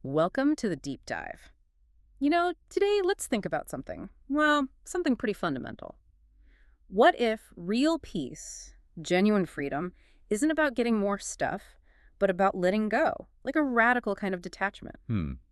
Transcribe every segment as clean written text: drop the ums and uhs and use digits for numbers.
Welcome to the deep dive. Today let's think about something. Well, something pretty fundamental. What if real peace, genuine freedom, isn't about getting more stuff, but about letting go, like a radical kind of detachment?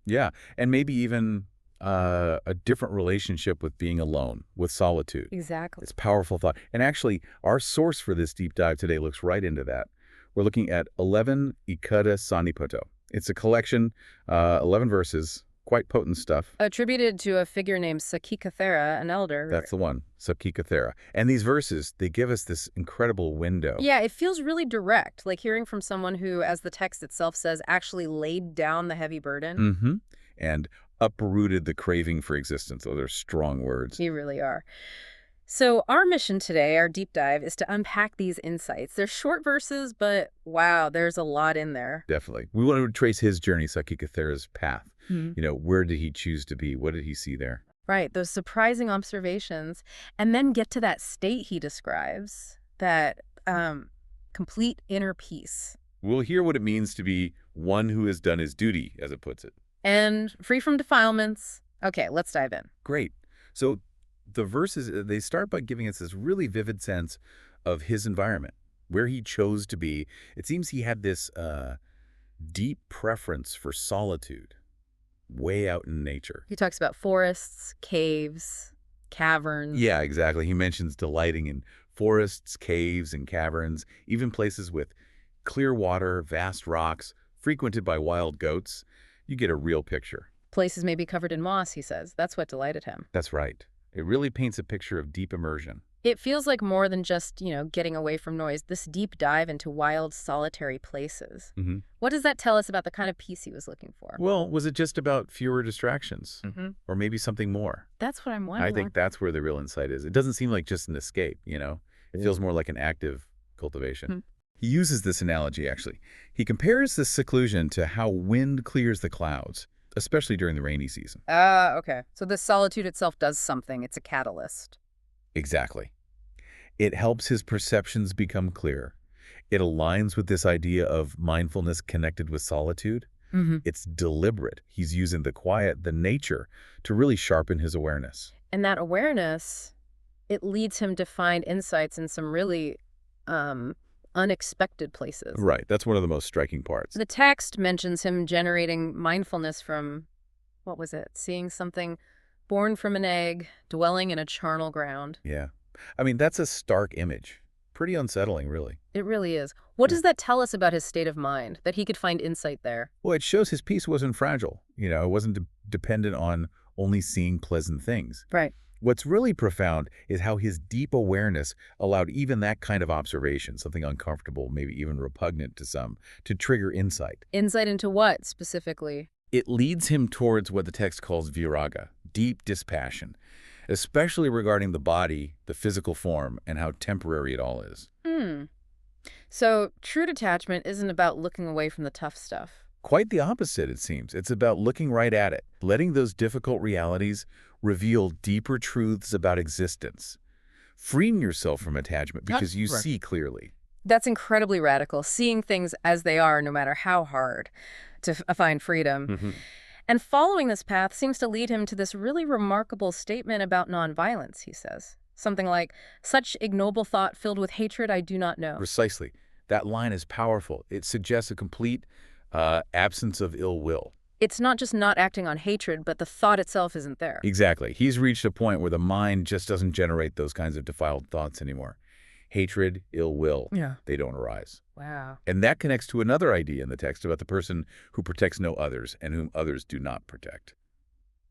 Yeah, and maybe even a different relationship with being alone, with solitude. Exactly. It's a powerful thought. And actually, our source for this deep dive today looks right into that. We're looking at 11 Ekādasa-nipāto. It's a collection, 11 verses, quite potent stuff. Attributed to a figure named Saṃkicca Thera, an elder. That's the one, Saṃkicca Thera. And these verses, they give us this incredible window. Yeah, it feels really direct, like hearing from someone who, as the text itself says, actually laid down the heavy burden. And uprooted the craving for existence. Those are strong words. You really are. So our mission today, our deep dive, is to unpack these insights. They're short verses, but wow, there's a lot in there. Definitely. We want to trace his journey, Saṃkicca Thera's path. Hmm. Where did he choose to be? What did he see there? Right, those surprising observations, and then get to that state he describes, that complete inner peace. We'll hear what it means to be one who has done his duty, as it puts it. And free from defilements. Okay, let's dive in. Great. So the verses, they start by giving us this really vivid sense of his environment, where he chose to be. It seems he had this deep preference for solitude, way out in nature. He talks about forests, caves, caverns. Yeah, exactly. He mentions delighting in forests, caves, and caverns, even places with clear water, vast rocks, frequented by wild goats. You get a real picture. Places may be covered in moss, he says. That's what delighted him. That's right. It really paints a picture of deep immersion. It feels like more than just, getting away from noise, this deep dive into wild, solitary places. What does that tell us about the kind of peace he was looking for? Well, was it just about fewer distractions? Or maybe something more? That's what I'm wondering. I think that's where the real insight is. It doesn't seem like just an escape, It feels more like an active cultivation. He uses this analogy, actually. He compares this seclusion to how wind clears the clouds, especially during the rainy season. Okay. So the solitude itself does something. It's a catalyst. Exactly. It helps his perceptions become clear. It aligns with this idea of mindfulness connected with solitude. It's deliberate. He's using the quiet, the nature, to really sharpen his awareness. And that awareness, it leads him to find insights in some really unexpected places. Right. That's one of the most striking parts. The text mentions him generating mindfulness from, what was it? Seeing something born from an egg, dwelling in a charnel ground. Yeah. I mean, that's a stark image. Pretty unsettling, really. It really is. What does that tell us about his state of mind, that he could find insight there? Well, it shows his peace wasn't fragile. It wasn't dependent on only seeing pleasant things. Right. What's really profound is how his deep awareness allowed even that kind of observation, something uncomfortable, maybe even repugnant to some, to trigger insight. Insight into what, specifically? It leads him towards what the text calls viraga, deep dispassion, especially regarding the body, the physical form, and how temporary it all is. So true detachment isn't about looking away from the tough stuff. Quite the opposite, it seems. It's about looking right at it, letting those difficult realities reveal deeper truths about existence, freeing yourself from attachment because you see clearly. That's incredibly radical, seeing things as they are no matter how hard to find freedom. And following this path seems to lead him to this really remarkable statement about nonviolence, he says. Something like, such ignoble thought filled with hatred I do not know. Precisely. That line is powerful. It suggests a complete absence of ill will. It's not just not acting on hatred, but the thought itself isn't there. Exactly. He's reached a point where the mind just doesn't generate those kinds of defiled thoughts anymore. Hatred, ill will, they don't arise. Wow. And that connects to another idea in the text about the person who protects no others and whom others do not protect.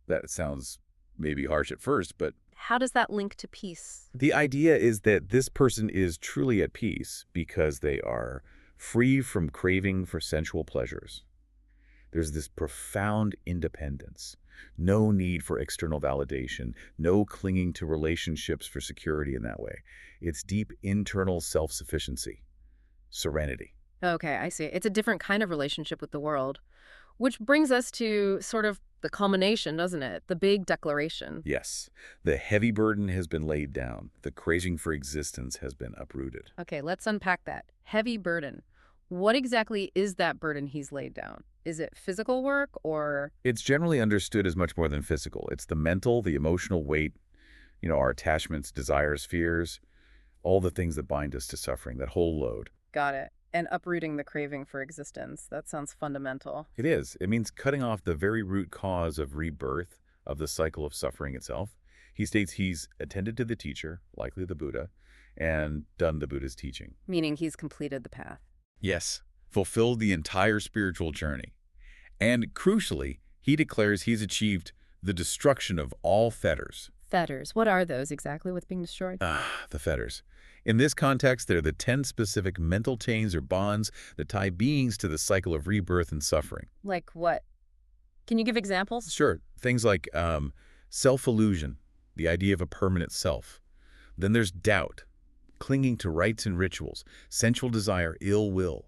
That sounds maybe harsh at first, but how does that link to peace? the idea is that this person is truly at peace because they are free from craving for sensual pleasures. There's this profound independence, no need for external validation, no clinging to relationships for security in that way. It's deep internal self-sufficiency, serenity. Okay, I see. It's a different kind of relationship with the world, which brings us to sort of the culmination, doesn't it? The big declaration. Yes, the heavy burden has been laid down. The craving for existence has been uprooted. Okay, let's unpack that. Heavy burden. What exactly is that burden he's laid down? Is it physical work or... It's generally understood as much more than physical. It's the mental, the emotional weight, our attachments, desires, fears, all the things that bind us to suffering, that whole load. Got it. And uprooting the craving for existence. That sounds fundamental. It is. It means cutting off the very root cause of rebirth, of the cycle of suffering itself. He states he's attended to the teacher, likely the Buddha, and done the Buddha's teaching. Meaning he's completed the path. Yes, fulfilled the entire spiritual journey. And crucially, he declares he's achieved the destruction of all fetters. Fetters. What are those exactly? What's being destroyed? The fetters. In this context, they're the 10 specific mental chains or bonds that tie beings to the cycle of rebirth and suffering. Like what? Can you give examples? Sure. Things like self-illusion, the idea of a permanent self. Then there's doubt, clinging to rites and rituals, sensual desire, ill will.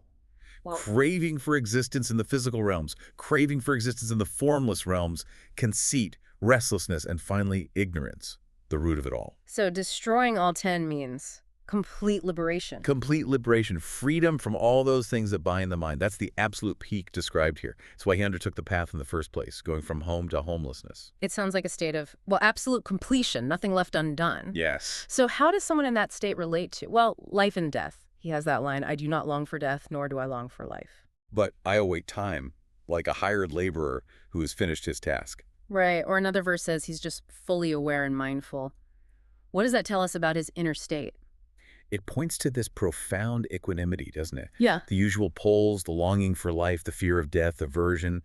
Wow. Craving for existence in the physical realms, craving for existence in the formless realms, conceit, restlessness, and finally, ignorance, the root of it all. So destroying all 10 means complete liberation. Complete liberation, freedom from all those things that bind the mind. That's the absolute peak described here. That's why he undertook the path in the first place, going from home to homelessness. It sounds like a state of, well, absolute completion, nothing left undone. Yes. So how does someone in that state relate to, well, life and death? He has that line, I do not long for death, nor do I long for life. But I await time, like a hired laborer who has finished his task. Right, or another verse says he's just fully aware and mindful. What does that tell us about his inner state? It points to this profound equanimity, doesn't it? Yeah. The usual poles, the longing for life, the fear of death, aversion,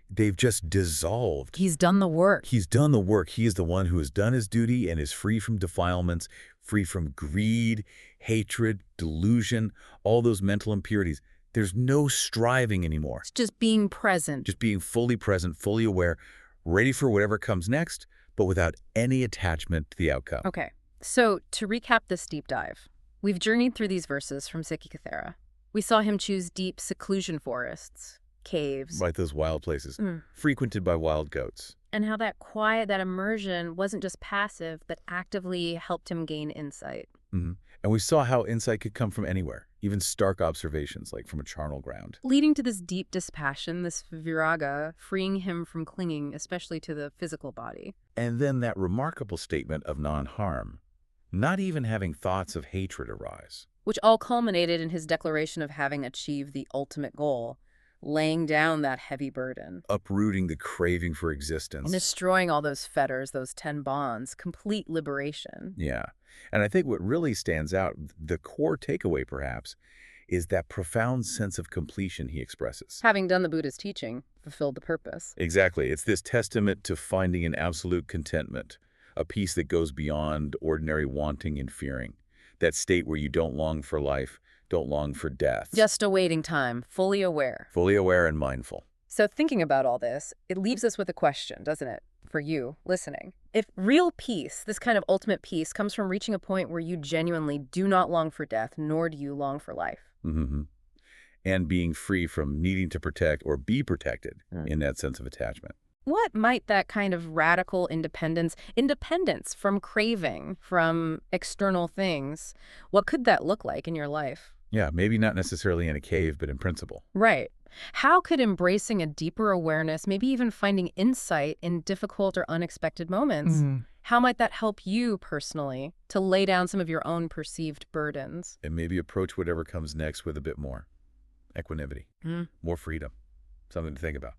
they've just dissolved. He's done the work. He's done the work. He is the one who has done his duty and is free from defilements, free from greed, hatred, delusion, all those mental impurities. There's no striving anymore. It's just being present. Just being fully present, fully aware, ready for whatever comes next, but without any attachment to the outcome. Okay, so to recap this deep dive, we've journeyed through these verses from Saṃkicca Thera. We saw him choose deep seclusion forests, caves. Right, those wild places, frequented by wild goats. And how that quiet, that immersion wasn't just passive, but actively helped him gain insight. And we saw how insight could come from anywhere, even stark observations, like from a charnel ground. Leading to this deep dispassion, this viraga, freeing him from clinging, especially to the physical body. And then that remarkable statement of non-harm, not even having thoughts of hatred arise. Which all culminated in his declaration of having achieved the ultimate goal, laying down that heavy burden. Uprooting the craving for existence. And destroying all those fetters, those 10 bonds, complete liberation. Yeah. And I think what really stands out, the core takeaway perhaps, is that profound sense of completion he expresses. Having done the Buddha's teaching, fulfilled the purpose. Exactly. It's this testament to finding an absolute contentment, a peace that goes beyond ordinary wanting and fearing, that state where you don't long for life, don't long for death. Just awaiting time, fully aware. Fully aware and mindful. So thinking about all this, it leaves us with a question, doesn't it, for you listening? If real peace, this kind of ultimate peace, comes from reaching a point where you genuinely do not long for death, nor do you long for life. And being free from needing to protect or be protected in that sense of attachment. What might that kind of radical independence from craving, from external things, what could that look like in your life? Yeah, maybe not necessarily in a cave, but in principle. Right. How could embracing a deeper awareness, maybe even finding insight in difficult or unexpected moments, how might that help you personally to lay down some of your own perceived burdens? And maybe approach whatever comes next with a bit more equanimity, more freedom, something to think about.